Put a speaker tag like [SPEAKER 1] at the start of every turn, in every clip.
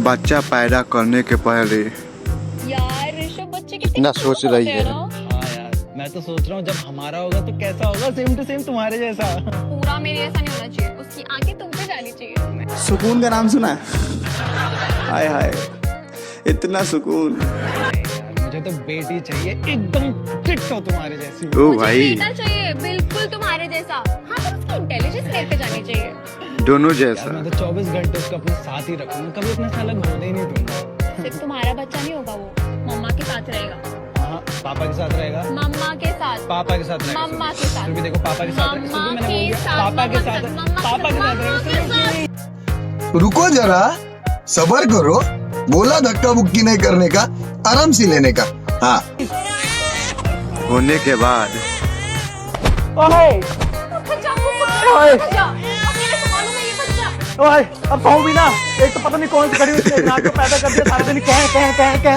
[SPEAKER 1] बच्चा पैदा करने के पहले
[SPEAKER 2] यार ऋषभ बच्चे कितने
[SPEAKER 1] ना सोच रही है।
[SPEAKER 3] हाँ यार, मैं तो सोच रहा हूँ जब हमारा होगा तो कैसा होगा, सेम टू सेम तुम्हारे जैसा।
[SPEAKER 2] पूरा मेरे जैसा नहीं होना चाहिए, उसकी आंखें तुम पे जानी चाहिए तुम्हें।
[SPEAKER 4] सुकून का नाम सुना है? हाय हाय, इतना सुकून।
[SPEAKER 3] मुझे तो बेटी चाहिए एकदम डिट्टो तुम्हारे जैसी।
[SPEAKER 1] ओ
[SPEAKER 2] मुझे
[SPEAKER 1] भाई
[SPEAKER 2] बेटा चाहिए बिल्कुल तुम्हारे जैसा। हाँ पर उसकी इंटेलिजेंस लेके जानी चाहिए।
[SPEAKER 1] दोनों
[SPEAKER 3] यार
[SPEAKER 1] जैसा।
[SPEAKER 3] मैं तो 24 घंटे उसको अपने साथ ही रखूंगा, कभी अपने से अलग होने ही नहीं दूंगा।
[SPEAKER 2] सिर्फ तुम्हारा बच्चा नहीं होगा, वो मम्मा के साथ रहेगा।
[SPEAKER 3] हाँ, पापा के साथ रहेगा।
[SPEAKER 2] मम्मा के साथ।
[SPEAKER 3] पापा के साथ रहेगा।
[SPEAKER 2] मम्मा के साथ।
[SPEAKER 3] फिर भी देखो पापा के साथ रहेगा।
[SPEAKER 2] मम्मा
[SPEAKER 3] मैंने बोल
[SPEAKER 2] के
[SPEAKER 3] दिया,
[SPEAKER 2] साथ,
[SPEAKER 3] पापा के साथ
[SPEAKER 2] मम्मा के साथ।
[SPEAKER 5] रुको जरा, सबर करो। बोला धक्का बुक्की नहीं करने का, आराम से लेने का। हाँ,
[SPEAKER 1] होने के बाद
[SPEAKER 3] अब कहूँ भी ना, एक तो पता नहीं कौन सी घड़ी उसने नाक को पैदा कर दिया, सारा दिन कह
[SPEAKER 1] हो गया।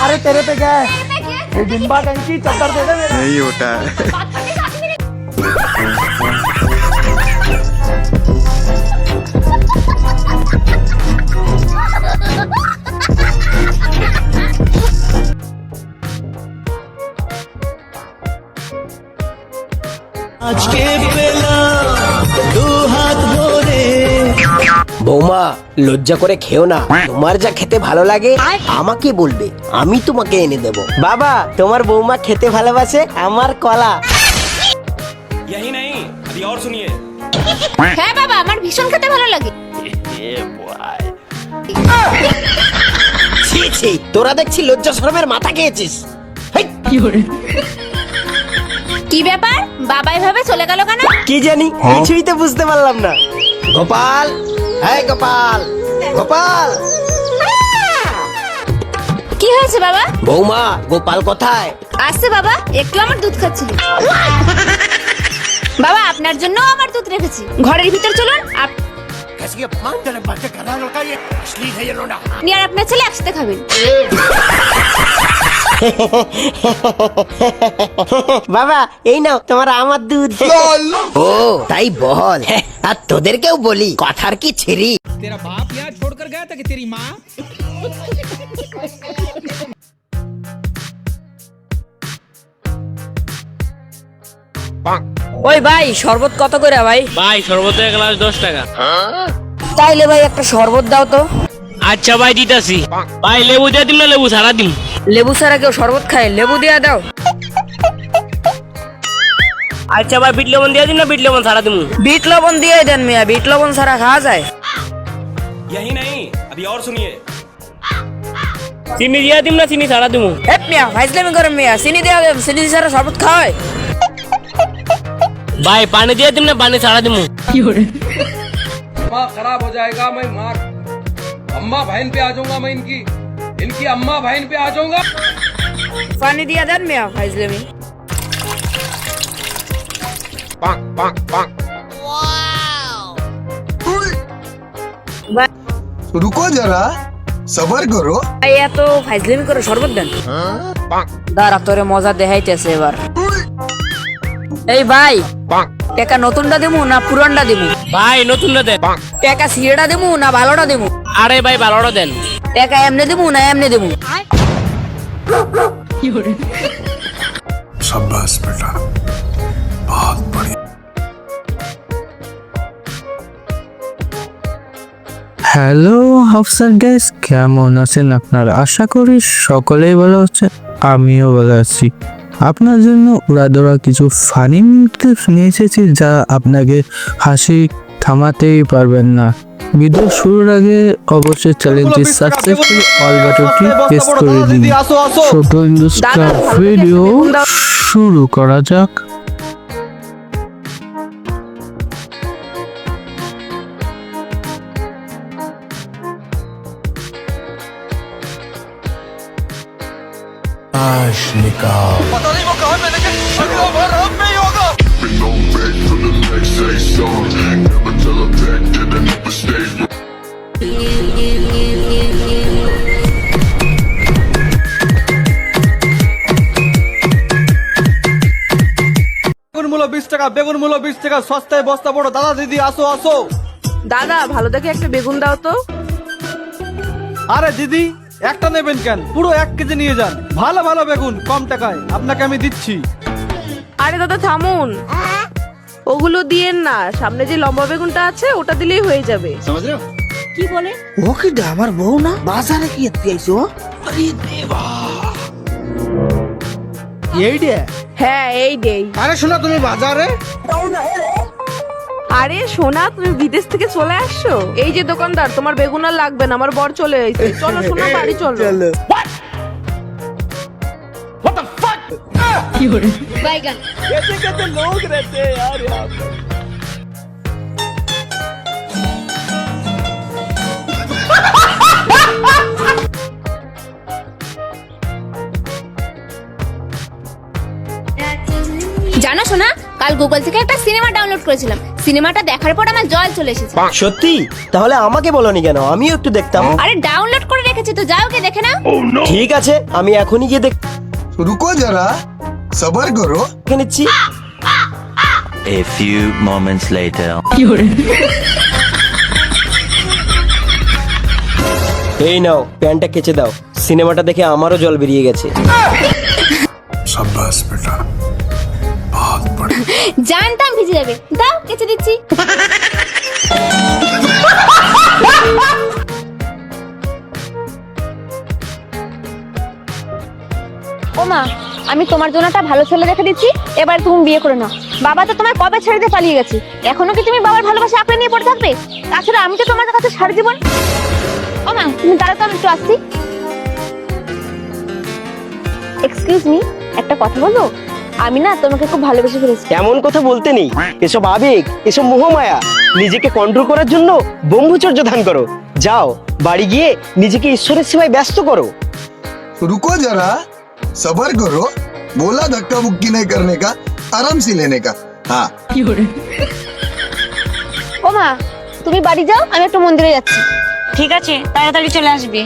[SPEAKER 3] अरे तेरे पे क्या है, ये डिम्बा कहीं की चद्दर दे दे मेरा।
[SPEAKER 1] नहीं होता है।
[SPEAKER 6] বৌমা লজ্জা করে খেও না, তোমার যা খেতে ভালো লাগে আমাকে বলবে, আমি তোমাকে এনে দেব। বাবা তোমার বৌমা খেতে ভালোবাসে আমার কলা।
[SPEAKER 7] यही नहीं, अभी और सुनिए।
[SPEAKER 2] হ্যাঁ বাবা, আমার ভীষণ খেতে ভালো লাগে।
[SPEAKER 6] ছি ছি, তোরা দেখছি লজ্জা শরমের মাথা খেয়েছিস। হেই,
[SPEAKER 2] কি ব্যাপার, বাবা এভাবে চলে গেল কেন?
[SPEAKER 6] কি জানি, কিছুই তো বুঝতে পারলাম না। গোপাল, হ্যাঁ গোপাল, গোপাল।
[SPEAKER 2] কি হয়েছে বাবা?
[SPEAKER 6] বৌমা গোপাল কোথায়?
[SPEAKER 2] আসছে বাবা, একটু আমার দুধ খাচ্ছিল। বাবা আপনার জন্য আমার দুধ রেখেছি, ঘরের ভিতর চলুন। আপনি আর আপনার ছেলে একসাথে খাবেন।
[SPEAKER 6] বাবা এই নাও তোমার আমার দুধ। ও তাই বল, আর তোদেরকেও বলি কথার কি ছিরি।
[SPEAKER 3] तेरा बाप यहाँ छोड़कर गया था कि तेरी माँ?
[SPEAKER 8] ওই ভাই শরবত কত করে ভাই?
[SPEAKER 7] भाई शरबत एक ग्लास 10 টাকা।
[SPEAKER 8] তাইলে ভাই একটা শরবত দাও তো।
[SPEAKER 7] আচ্ছা ভাই দিতাছি। ভাই লেবু দিয়ে দিন না, লেবু ছাড়া দিন।
[SPEAKER 8] লেবু ছাড়া কেউ শরবত খায়? লেবু দিয়া দাও।
[SPEAKER 7] আচ্ছা ভাই বিট লবণ দিয়ে দিন না, বিট লবণ ছাড়া দিমু।
[SPEAKER 8] বিট লবণ দিয়ে দেন মিয়া, বিট লবণ ছাড়া খাওয়া যায়?
[SPEAKER 7] यही नहीं, अभी और सुनिए। চিনি দিয়ে দিন না, চিনি ছাড়া দিমু।
[SPEAKER 8] এ মিয়া ফাইজলামি করেন মিয়া, চিনি দেওয়া দেন, চিনি ছাড়া শরবত খাওয়ায়?
[SPEAKER 7] ভাই পানি দিয়ে দিন না, পানি ছাড়া দিমু।
[SPEAKER 9] अम्मा खराब हो जाएगा, मैं मार अम्मा बहन पे आ जाऊंगा, मैं इनकी इनकी अम्मा बहन पे आ जाऊंगा।
[SPEAKER 8] পানি দিয়া দেন মিয়া ফাইজলামি।
[SPEAKER 5] रुको जरा, सबर करो।
[SPEAKER 8] ভাই এত ফাইজলামি করে শরবত দেন। দাঁড়া তোরে মজা দেখাইতেছে এবার। এই ভাই টাকা নতুনটা দিমু না পুরানটা দিমু?
[SPEAKER 7] ভাই নতুন না দেন।
[SPEAKER 8] টাকা সিরেটা দিমু না ভালোটা দিমু?
[SPEAKER 7] আরে ভাই ভালোটা দেন।
[SPEAKER 8] টাকা এমনি দিমু না এমনি দিমু?
[SPEAKER 5] शाबाश बेटा, बहुत बढ़िया।
[SPEAKER 10] হ্যালো হাফসার গাইস, কেমন আছেন আপনারা? আশা করি সকলেই ভালো আছেন, আমিও ভালো আছি। আপনার জন্য উড়াদোড়া কিছু ফানি ক্লিপস নিয়ে এসেছি যা আপনাকে হাসি থামাতেই পারবেন না। ভিডিও শুরুর আগে অবশ্যই চ্যানেলটি সাবস্ক্রাইব করে অল বাটনটি প্রেস করে দিন। ছোট ইন্ডাস্ট্রি ভিডিও শুরু করা যাক।
[SPEAKER 4] বেগুন মূল্য 20 টাকা, বেগুন মূল্য 20 টাকা, সস্তায় বস্তা বড়। দাদা দিদি আসো আসো।
[SPEAKER 8] দাদা ভালো দেখে একটা বেগুন দাও তো।
[SPEAKER 3] আরে দিদি, একটা নেবেন কেন, পুরো 1 কেজি নিয়ে যান। ভালো ভালো বেগুন কম টাকায় আপনাকে আমি দিচ্ছি।
[SPEAKER 8] আরে দাদা থামুন, ওগুলো দিয়েন না, সামনে যে লম্বা বেগুনটা আছে ওটা দিলেই হয়ে যাবে।
[SPEAKER 6] কি বলে ও? কি আমার বউ না? বাজারে কি এতে আইছো? আরে দেবা,
[SPEAKER 3] এই ডে।
[SPEAKER 8] হ্যাঁ এই দেই।
[SPEAKER 3] আরে শোনা, তুমি বাজারে?
[SPEAKER 8] আরে সোনা, তুমি বিদেশ থেকে চলে আসছো? এই যে দোকানদার, তোমার বেগুন আর লাগবে না, আমার বর চলে এসেছে। চলো সোনা, বাড়ি চলো।
[SPEAKER 2] বাইগান
[SPEAKER 3] लोग रहते हैं यार यहाँ पे।
[SPEAKER 2] জানো শোনা, কাল গুগল থেকে একটা সিনেমা ডাউনলোড করেছিলাম। সিনেমাটা দেখার পর আমার জল চলে এসেছে।
[SPEAKER 6] সত্যি? তাহলে আমাকে বলনি কেন, আমিও একটু দেখতাম।
[SPEAKER 2] আরে ডাউনলোড করে রেখেছি তো, যাও কে দেখে নাও।
[SPEAKER 6] ঠিক আছে, আমি এখনই গিয়ে
[SPEAKER 5] रुको जरा, सबर करो।
[SPEAKER 6] দেখে নিচ্ছি।
[SPEAKER 11] A few moments later.
[SPEAKER 6] এই নাও, প্যান্টটা কেচে দাও। সিনেমাটা দেখে আমারও জল বেরিয়ে গেছে।
[SPEAKER 5] शाबाश बेटा, बहुत बढ़िया।
[SPEAKER 2] জানতাম ভিজে যাবে, দাও কেচে দিচ্ছি। ওমা, আমি তোমার জন্য একটা ভালো ছেলে রেখে দিচ্ছি, এবার তুমি বিয়ে করে নাও। বাবা তো তোমার কবে ছেড়ে দিয়ে পালিয়ে গেছে, এখনো কি তুমি বাবার ভালোবাসা আঁকড়ে নিয়ে পড়ে থাকবে? তাছাড়া আমি তো তোমার কাছে সারা জীবন। ওমা তুমি দাঁড়াও তো, আমি একটু আসছি। এক্সকিউজ মি, একটা কথা বলবো? আমি না তোমাকে খুব ভালোবেসে ফেলেছি।
[SPEAKER 6] এমন কথা বলতে নেই, এসব আবেগ, এসব মোহমায়া। নিজেকে কন্ট্রোল করার জন্য ব্রহ্মচর্য ধান করো। যাও, বাড়ি গিয়ে নিজেকে ঈশ্বরের সেবায় ব্যস্ত করো।
[SPEAKER 5] रुको जरा, सबर करो। बोला धक्का मुक्की नहीं करने का, आराम से लेने का। हाँ,
[SPEAKER 2] ওমা তুমি বাড়ি যাও, আমি একটু মন্দিরে যাচ্ছি।
[SPEAKER 8] ঠিক আছে, তাড়াতাড়ি চলে আসবে।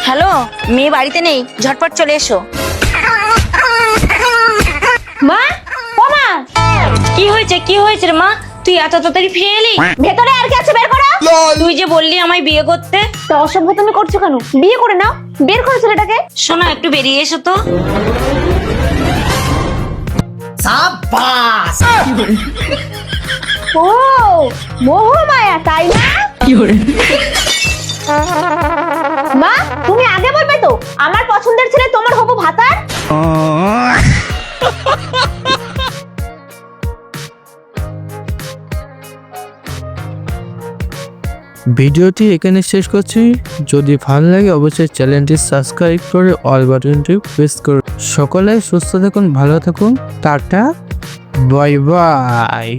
[SPEAKER 8] হ্যালো, মেয়ে বাড়িতে নেই, ঝটপট চলে এসো।
[SPEAKER 2] মা, ও মা,
[SPEAKER 8] কি হয়েছে, কি হয়েছে রে মা? তুই এত তাড়াতাড়ি ফিরে এলি?
[SPEAKER 2] ভেতরে আর কি আছে বের করো।
[SPEAKER 8] তুই যে বললি আমায় বিয়ে করতে।
[SPEAKER 2] তা অসভ্য তুমি করছো কেন? বিয়ে করে নাও, বের করো ছেলেটাকে।
[SPEAKER 8] শোনা, একটু বেরিয়ে এসো তো।
[SPEAKER 2] ও মোহমায়া, তাই না? মা তুমি আগে বলবে তো, আমার পছন্দের ছেলে তোমার হবু ভাতার।
[SPEAKER 10] ভিডিওটি এখানে শেষ করছি। যদি ভালো লাগে অবশ্যই চ্যানেলটি সাবস্ক্রাইব করে অল বাটনটি প্রেস করুন। সকলে সুস্থ থাকুন, ভালো থাকুন, টাটা, বাই বাই।